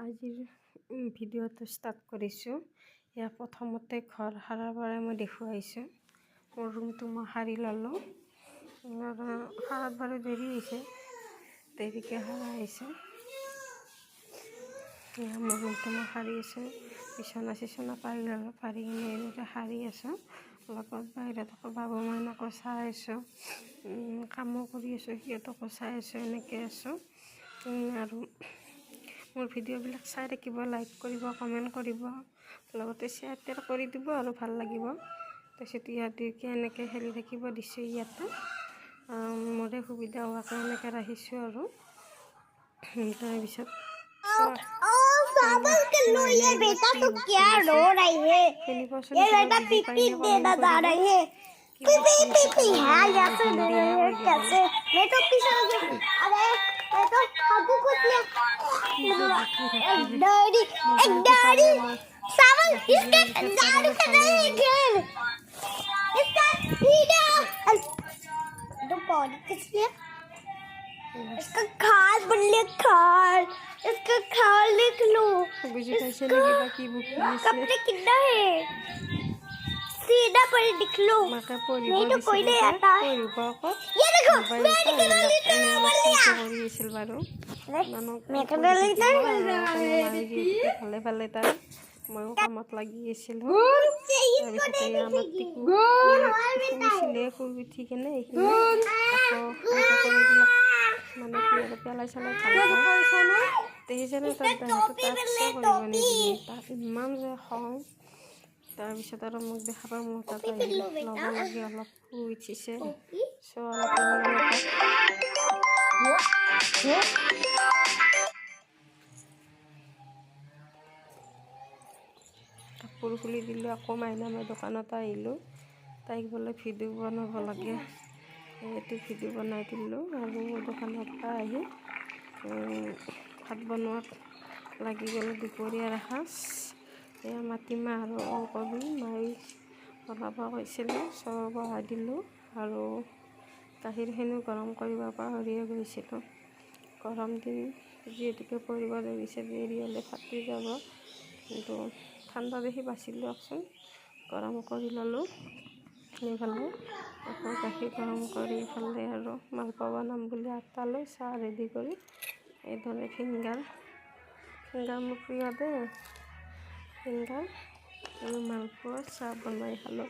আজিৰ ভিডিঅ'টো ষ্টাৰ্ট কৰিছোঁ। ইয়াৰ প্ৰথমতে ঘৰ সাৰাৰ পৰা মই দেখুৱাইছোঁ। মোৰ ৰুমটো মই সাৰি ল'লোঁ। সাৰাত বাৰু দেৰি হৈছে, দেৰিকৈ সাৰা হৈছে। মোৰ ৰুমটো মই সাৰি আছোঁ, বিচনা চিচনা পাৰি ল'লোঁ, পাৰি কিনে এনেকৈ সাৰি আছোঁ। লগত বাহিৰত আকৌ বাবু মাইনাকো চাই আছোঁ, কামো কৰি আছোঁ, সিহঁতকো চাই আছোঁ, এনেকৈ আছোঁ। আৰু মোৰ ভিডিঅ'বিলাক চাই থাকিব, লাইক কৰিব, কমেণ্ট কৰিব, লগতে শ্বেয়াৰ টেয়াৰ কৰি দিব আৰু ভাল লাগিব। তাৰপিছত ইহঁতকে এনেকৈ খেলি থাকিব দিছোঁ। ইয়াতে মোৰে সুবিধা হোৱাকৈ এনেকৈ ৰাখিছোঁ আৰু তাৰপিছত ये बेटा तो क्या रो रही है? ये बेटा पीपी देना जा रही है। पीपी पीपी है जैसे दे रही है कैसे? मैं तो पीछे अरे मैं तो खाबू कुछ नहीं। एक डैडी सावन इसके दारू का नहीं खेल इसका वीडियो तो बॉडी किस लिए इसका खाल बल्ले खाल इसका खाल लिख लो कपड़े कितना है सीधा पर लिख लो नहीं तो कोई नहीं आता ये देखो मैंने कलर लिखा मैं कलर लिखा ভালে ভালে তাই ময়ো কামত লাগি আছিলোঁ। তাৰপিছতে আমাৰ শুইছিলে, শুই উঠি কেনে এইখিনি মানে কি আৰু পেলাই চেলাই ভাল পাওঁ। সেইজনে তাত কৰিব নিদিয়ে, তাত ইমান যে খং। তাৰপিছত আৰু মোক দেখা পাই মোৰ তাত ল'ব লাগে, অলপ শুই উঠিছে। অলপ কাপোৰ খুলি দিলোঁ। আকৌ মাইনা মই দোকানত আহিলোঁ, তাইক বোলে ভিডিঅ' বনাব লাগে, এইটো ভিডিঅ' বনাই দিলোঁ। আৰু দোকানৰ পৰা আহি ভাত বনোৱাত লাগি গ'লোঁ। দুপৰীয়াৰ সাজ এয়া মাটিমাহ আৰু ওলকবি মাই বনাব কৈছিলোঁ, চব বহাই দিলোঁ। আৰু গাখীৰখিনিও গৰম কৰিব পাহৰিয়ে গৈছিলোঁ। গৰম দিন যিহেতুকে পৰিব ধৰিছে, দেৰি হ'লে ফাটি যাব, কিন্তু ঠাণ্ডা দেখি বাচি লওকচোন। গৰম কৰি ল'লোঁ। এইফালে আকৌ গাখীৰ গৰম কৰি এইফালে আৰু মালপোৱা বনাম বুলি আটালৈ চাহ ৰেডি কৰি এইদৰে ফিংগাৰ মোৰ প্ৰিয় দেই, ফিংগাৰ আৰু মালপোৱা চাহ বনাই খালোঁ।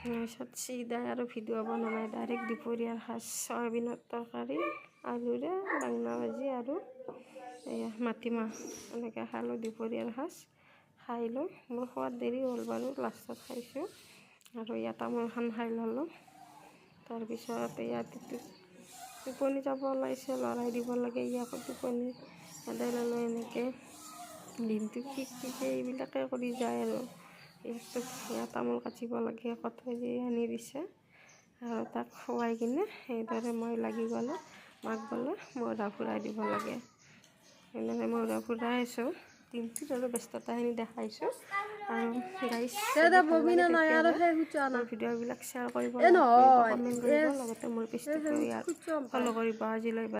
তাৰপিছত চিধাই আৰু ভিডিঅ' বনোৱা নাই, ডাইৰেক্ট দুপৰীয়াৰ সাজ চয়াবিনৰ তৰকাৰী, আলুৰে বাংনা ভাজি আৰু এয়া মাটিমাহ এনেকৈ খালোঁ। দুপৰীয়াৰ সাজ খাই লৈ মোৰ খোৱাত দেৰি হ'ল বাৰু, লাষ্টত খাইছোঁ। আৰু ইয়াত তামোলখন খাই ল'লোঁ। তাৰপিছত ইয়াত টোপনি যাব ওলাইছে, লৰাই দিব লাগে, ইয়াকো টোপনি সদায় ল'লোঁ। এনেকৈ দিনটো ঠিক এইবিলাকে কৰি যায় আৰু ইয়াত তামোল কাটিব লাগে, কটাই দি আনি দিছে আৰু তাক খুৱাই কিনে সেইদৰে মই লাগি গ'লোঁ। মাক বোলে মৌৰা ফুৰাই দিব লাগে, এনেকৈ মৌৰা ফুৰাই আছোঁ। দিনটোত আৰু ব্যস্ততাখিনি দেখাইছোঁ। আৰু ভিডিঅ'বিলাক শ্বেয়াৰ কৰিব, কমেণ্ট কৰিব, লগতে মোৰ পেজটো ফ'ল' কৰিব। আজিলৈ